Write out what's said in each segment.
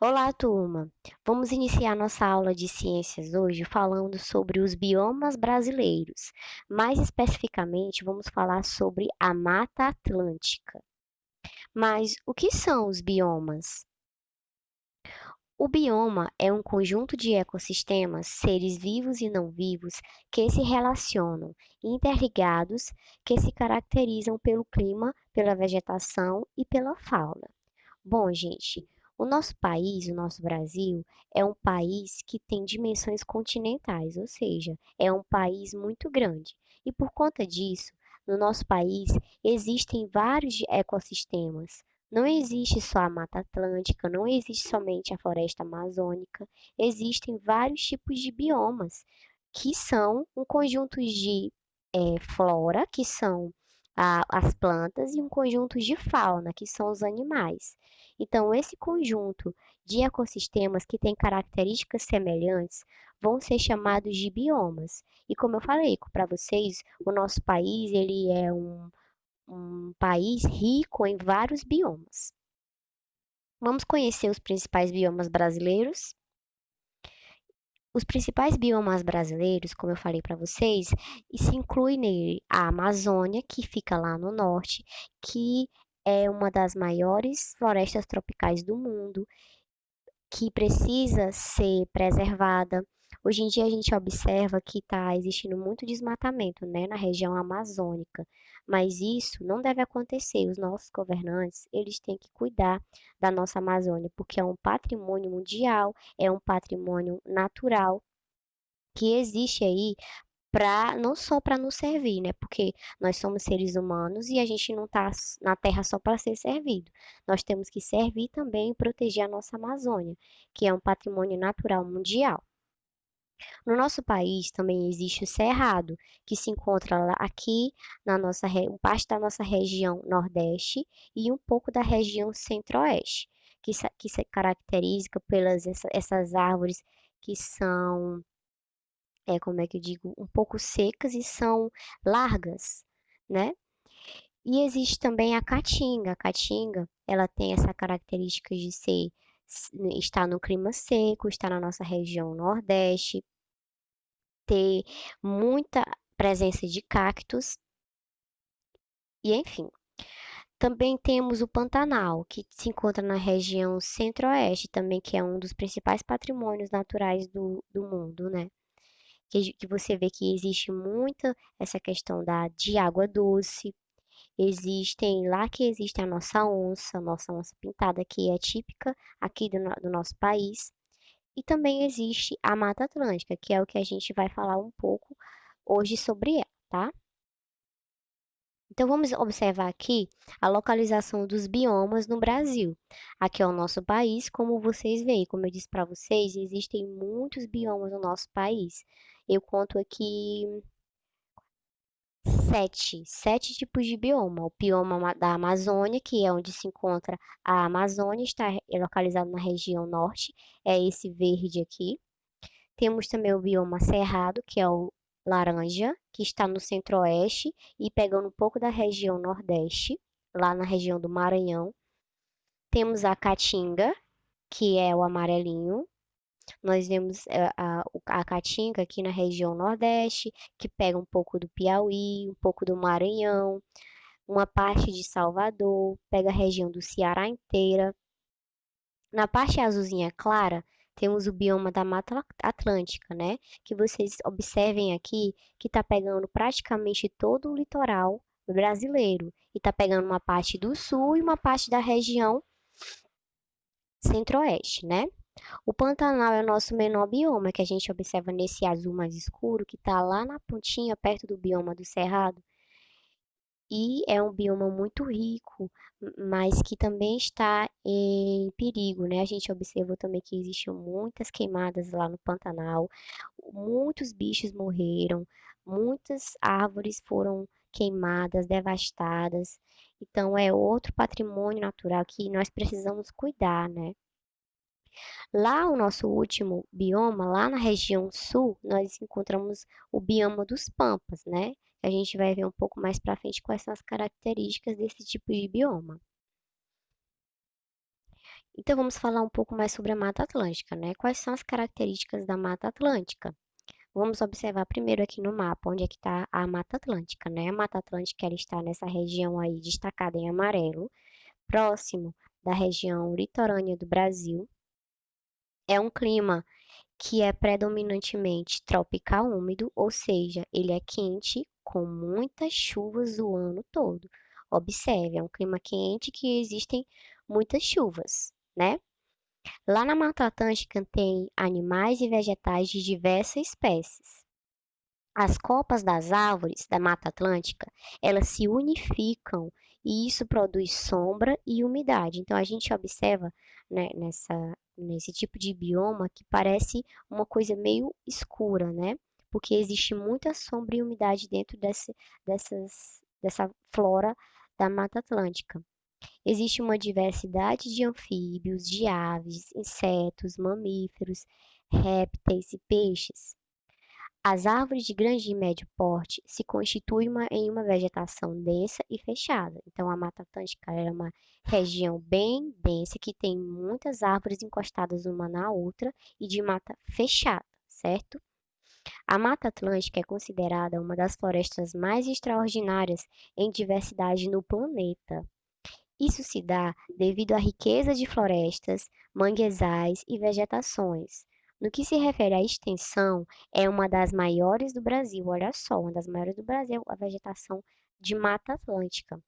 Olá, turma! Vamos iniciar nossa aula de ciências hoje falando sobre os biomas brasileiros. Mais especificamente, vamos falar sobre a Mata Atlântica. Mas o que são os biomas? O bioma é um conjunto de ecossistemas, seres vivos e não vivos, que se relacionam, interligados, que se caracterizam pelo clima, pela vegetação e pela fauna. Bom, gente, o nosso país, o nosso Brasil, é um país que tem dimensões continentais, ou seja, é um país muito grande. E por conta disso, no nosso país existem vários ecossistemas. Não existe só a Mata Atlântica, não existe somente a floresta amazônica, existem vários tipos de biomas, que são um conjunto de flora, que são as plantas, e um conjunto de fauna, que são os animais. Então, esse conjunto de ecossistemas que têm características semelhantes vão ser chamados de biomas. E como eu falei para vocês, o nosso país ele é um país rico em vários biomas. Vamos conhecer os principais biomas brasileiros? Os principais biomas brasileiros, como eu falei para vocês, e se inclui nele a Amazônia, que fica lá no norte, que é uma das maiores florestas tropicais do mundo, que precisa ser preservada. Hoje em dia a gente observa que está existindo muito desmatamento, né, na região amazônica, mas isso não deve acontecer. Os nossos governantes, eles têm que cuidar da nossa Amazônia, porque é um patrimônio mundial, é um patrimônio natural que existe aí para não só para nos servir, né? Porque nós somos seres humanos e a gente não está na Terra só para ser servido. Nós temos que servir também e proteger a nossa Amazônia, que é um patrimônio natural mundial. No nosso país também existe o Cerrado, que se encontra aqui na nossa parte da nossa região Nordeste e um pouco da região Centro-Oeste, que se caracteriza pelas essas árvores que são como é que eu digo, um pouco secas e são largas, né? E existe também a caatinga. A caatinga, ela tem essa característica de estar no clima seco, estar na nossa região Nordeste, ter muita presença de cactos e enfim. Também temos o Pantanal, que se encontra na região Centro-Oeste, também que é um dos principais patrimônios naturais do mundo, né? Que você vê que existe muita essa questão de água doce. Existem lá que existe a nossa onça pintada, que é típica aqui do nosso país. E também existe a Mata Atlântica, que é o que a gente vai falar um pouco hoje sobre ela, tá? Então vamos observar aqui a localização dos biomas no Brasil. Aqui é o nosso país, como vocês veem, como eu disse para vocês, existem muitos biomas no nosso país. Eu conto aqui sete tipos de bioma. O bioma da Amazônia, que é onde se encontra a Amazônia, está localizado na região norte, é esse verde aqui. Temos também o bioma Cerrado, que é o laranja, que está no centro-oeste e pegando um pouco da região nordeste, lá na região do Maranhão. Temos a Caatinga, que é o amarelinho. Nós vemos a Caatinga aqui na região nordeste, que pega um pouco do Piauí, um pouco do Maranhão, uma parte de Salvador, pega a região do Ceará inteira. Na parte azulzinha clara, temos o bioma da Mata Atlântica, né? Que vocês observem aqui que está pegando praticamente todo o litoral brasileiro e está pegando uma parte do sul e uma parte da região centro-oeste, né? O Pantanal é o nosso menor bioma, que a gente observa nesse azul mais escuro, que está lá na pontinha, perto do bioma do Cerrado. E é um bioma muito rico, mas que também está em perigo, né? A gente observou também que existiam muitas queimadas lá no Pantanal, muitos bichos morreram, muitas árvores foram queimadas, devastadas. Então é outro patrimônio natural que nós precisamos cuidar, né? Lá, o nosso último bioma, lá na região sul, nós encontramos o bioma dos Pampas, né? A gente vai ver um pouco mais para frente quais são as características desse tipo de bioma. Então vamos falar um pouco mais sobre a Mata Atlântica, né? Quais são as características da Mata Atlântica? Vamos observar primeiro aqui no mapa onde é que está a Mata Atlântica, né? A Mata Atlântica ela está nessa região aí destacada em amarelo, próximo da região litorânea do Brasil. É um clima que é predominantemente tropical úmido, ou seja, ele é quente com muitas chuvas o ano todo. Observe, é um clima quente que existem muitas chuvas, né? Lá na Mata Atlântica tem animais e vegetais de diversas espécies. As copas das árvores da Mata Atlântica, elas se unificam e isso produz sombra e umidade. Então a gente observa, né, nesse tipo de bioma que parece uma coisa meio escura, né? Porque existe muita sombra e umidade dentro dessa flora da Mata Atlântica. Existe uma diversidade de anfíbios, de aves, insetos, mamíferos, répteis e peixes. As árvores de grande e médio porte se constituem em uma vegetação densa e fechada. Então, a Mata Atlântica é uma região bem densa que tem muitas árvores encostadas uma na outra e de mata fechada, certo? A Mata Atlântica é considerada uma das florestas mais extraordinárias em diversidade no planeta. Isso se dá devido à riqueza de florestas, manguezais e vegetações. No que se refere à extensão, é uma das maiores do Brasil. Olha só, uma das maiores do Brasil, a vegetação de Mata Atlântica.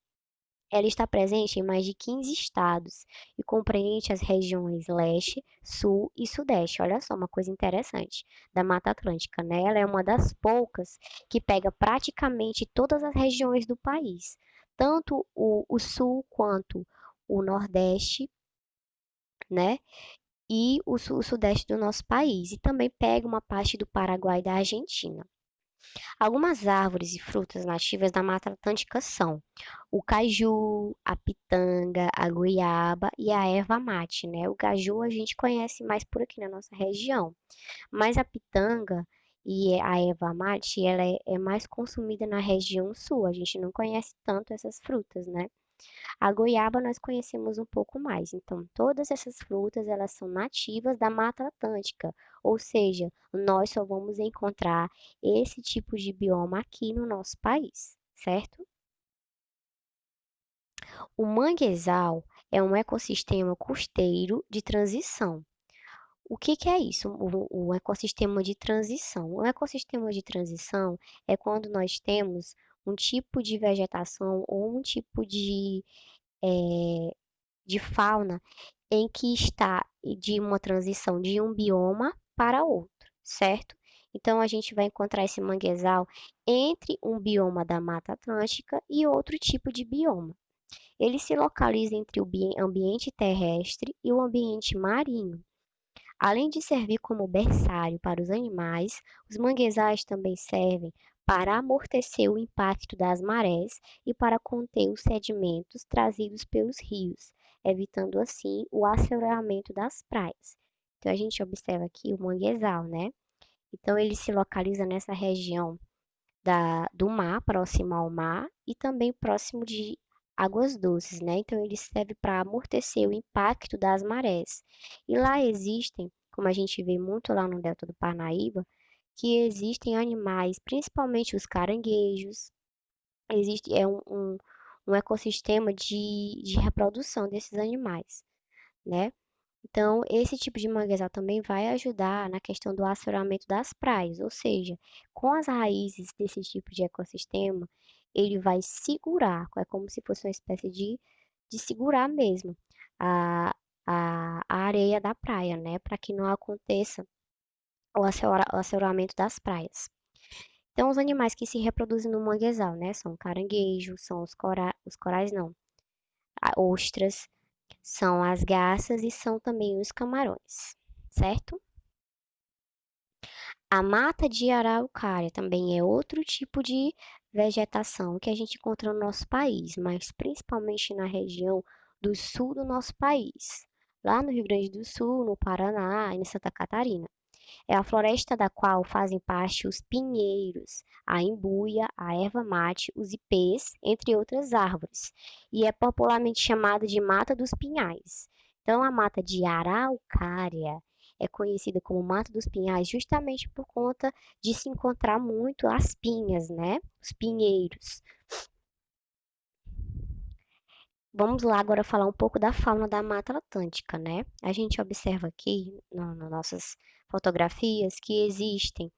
Ela está presente em mais de 15 estados e compreende as regiões leste, sul e sudeste. Olha só, uma coisa interessante da Mata Atlântica, né? Ela é uma das poucas que pega praticamente todas as regiões do país, tanto o sul quanto o nordeste, né? E o sudeste do nosso país, e também pega uma parte do Paraguai e da Argentina. Algumas árvores e frutas nativas da Mata Atlântica são o caju, a pitanga, a goiaba e a erva mate, né? O caju a gente conhece mais por aqui na nossa região, mas a pitanga e a erva mate, ela é mais consumida na região sul. A gente não conhece tanto essas frutas, né? A goiaba nós conhecemos um pouco mais. Então, todas essas frutas, elas são nativas da Mata Atlântica, ou seja, nós só vamos encontrar esse tipo de bioma aqui no nosso país, certo? O manguezal é um ecossistema costeiro de transição. O que que é isso? O ecossistema de transição. O ecossistema de transição é quando nós temos um tipo de vegetação ou um tipo de fauna em que está de uma transição de um bioma para outro, certo? Então a gente vai encontrar esse manguezal entre um bioma da Mata Atlântica e outro tipo de bioma. Ele se localiza entre o ambiente terrestre e o ambiente marinho. Além de servir como berçário para os animais, os manguezais também servem para amortecer o impacto das marés e para conter os sedimentos trazidos pelos rios, evitando assim o assoreamento das praias. Então a gente observa aqui o manguezal, né? Então ele se localiza nessa região do mar, próximo ao mar, e também próximo de águas doces, né? Então ele serve para amortecer o impacto das marés. E lá existem, como a gente vê muito lá no Delta do Parnaíba, que existem animais, principalmente os caranguejos, existe um ecossistema de reprodução desses animais, né? Então, esse tipo de manguezal também vai ajudar na questão do assoreamento das praias, ou seja, com as raízes desse tipo de ecossistema, ele vai segurar, é como se fosse uma espécie de segurar mesmo a, a areia da praia, né, para que não aconteça o assoreamento das praias. Então, os animais que se reproduzem no manguezal, né, são caranguejos, são os corais não, ostras, são as garças e são também os camarões, certo? A mata de araucária também é outro tipo de vegetação que a gente encontra no nosso país, mas principalmente na região do sul do nosso país, lá no Rio Grande do Sul, no Paraná e em Santa Catarina. É a floresta da qual fazem parte os pinheiros, a embuia, a erva mate, os ipês, entre outras árvores, e é popularmente chamada de Mata dos Pinhais. Então, a mata de araucária é conhecida como Mata dos Pinhais justamente por conta de se encontrar muito as pinhas, né? Os pinheiros. Vamos lá agora falar um pouco da fauna da Mata Atlântica, né? A gente observa aqui nas nossas fotografias que existem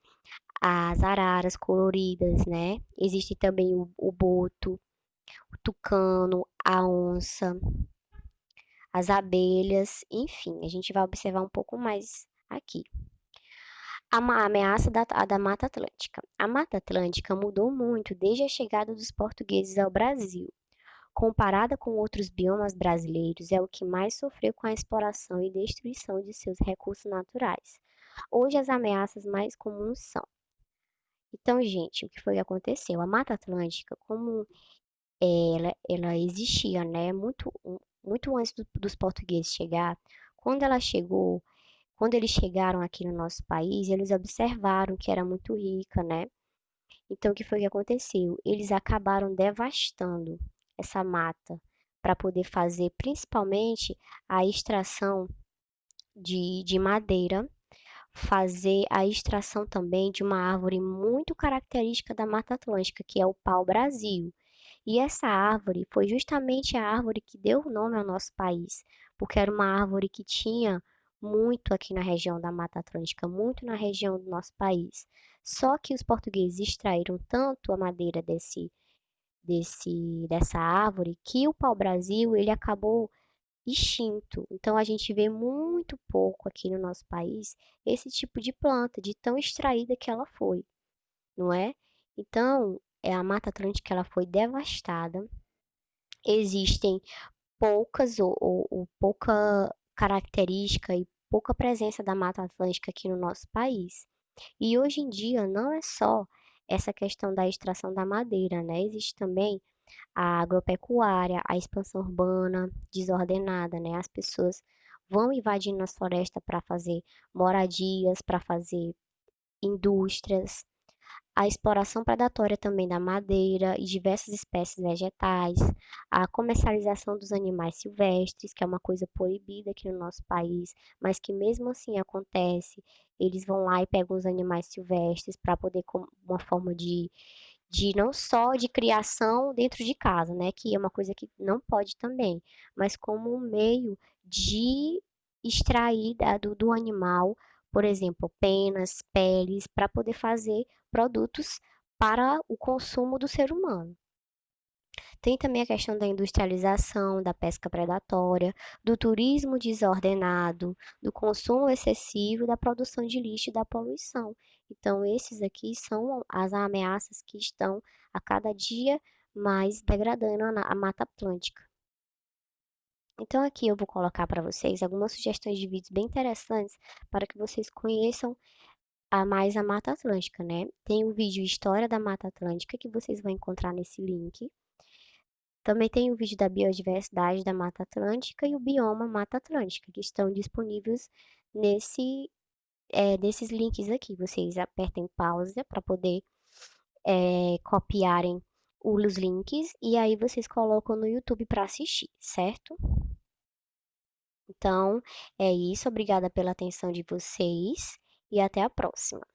as araras coloridas, né? Existe também o boto, o tucano, a onça, as abelhas, enfim, a gente vai observar um pouco mais aqui. A ameaça da Mata Atlântica. A Mata Atlântica mudou muito desde a chegada dos portugueses ao Brasil. Comparada com outros biomas brasileiros, é o que mais sofreu com a exploração e destruição de seus recursos naturais. Hoje, as ameaças mais comuns são. Então, gente, o que foi que aconteceu? A Mata Atlântica, como ela existia, né, muito antes dos portugueses chegar, quando ela chegou, quando eles chegaram aqui no nosso país, eles observaram que era muito rica, né? Então, o que foi que aconteceu? Eles acabaram devastando essa mata para poder fazer principalmente a extração de madeira, fazer a extração também de uma árvore muito característica da Mata Atlântica, que é o pau-brasil. E essa árvore foi justamente a árvore que deu o nome ao nosso país, porque era uma árvore que tinha muito aqui na região da Mata Atlântica, muito na região do nosso país. Só que os portugueses extraíram tanto a madeira dessa árvore que o pau-brasil ele acabou extinto. Então a gente vê muito pouco aqui no nosso país esse tipo de planta, de tão extraída que ela foi, não é? Então, a Mata Atlântica ela foi devastada. Existem pouca pouca característica e pouca presença da Mata Atlântica aqui no nosso país. E hoje em dia não é só essa questão da extração da madeira, né? Existe também a agropecuária, a expansão urbana desordenada, né? As pessoas vão invadindo as florestas para fazer moradias, para fazer indústrias, a exploração predatória também da madeira e diversas espécies vegetais, a comercialização dos animais silvestres, que é uma coisa proibida aqui no nosso país, mas que mesmo assim acontece. Eles vão lá e pegam os animais silvestres para poder, como uma forma de não só de criação dentro de casa, né, que é uma coisa que não pode também, mas como um meio de extrair do animal, por exemplo, penas, peles, para poder fazer produtos para o consumo do ser humano. Tem também a questão da industrialização, da pesca predatória, do turismo desordenado, do consumo excessivo, da produção de lixo e da poluição. Então, esses aqui são as ameaças que estão a cada dia mais degradando a Mata Atlântica. Então, aqui eu vou colocar para vocês algumas sugestões de vídeos bem interessantes para que vocês conheçam a mais a Mata Atlântica, né? Tem o vídeo História da Mata Atlântica que vocês vão encontrar nesse link. Também tem o vídeo da biodiversidade da Mata Atlântica e o bioma Mata Atlântica, que estão disponíveis nesses links aqui. Vocês apertem pausa para poder copiarem os links e aí vocês colocam no YouTube para assistir, certo? Então, é isso. Obrigada pela atenção de vocês e até a próxima.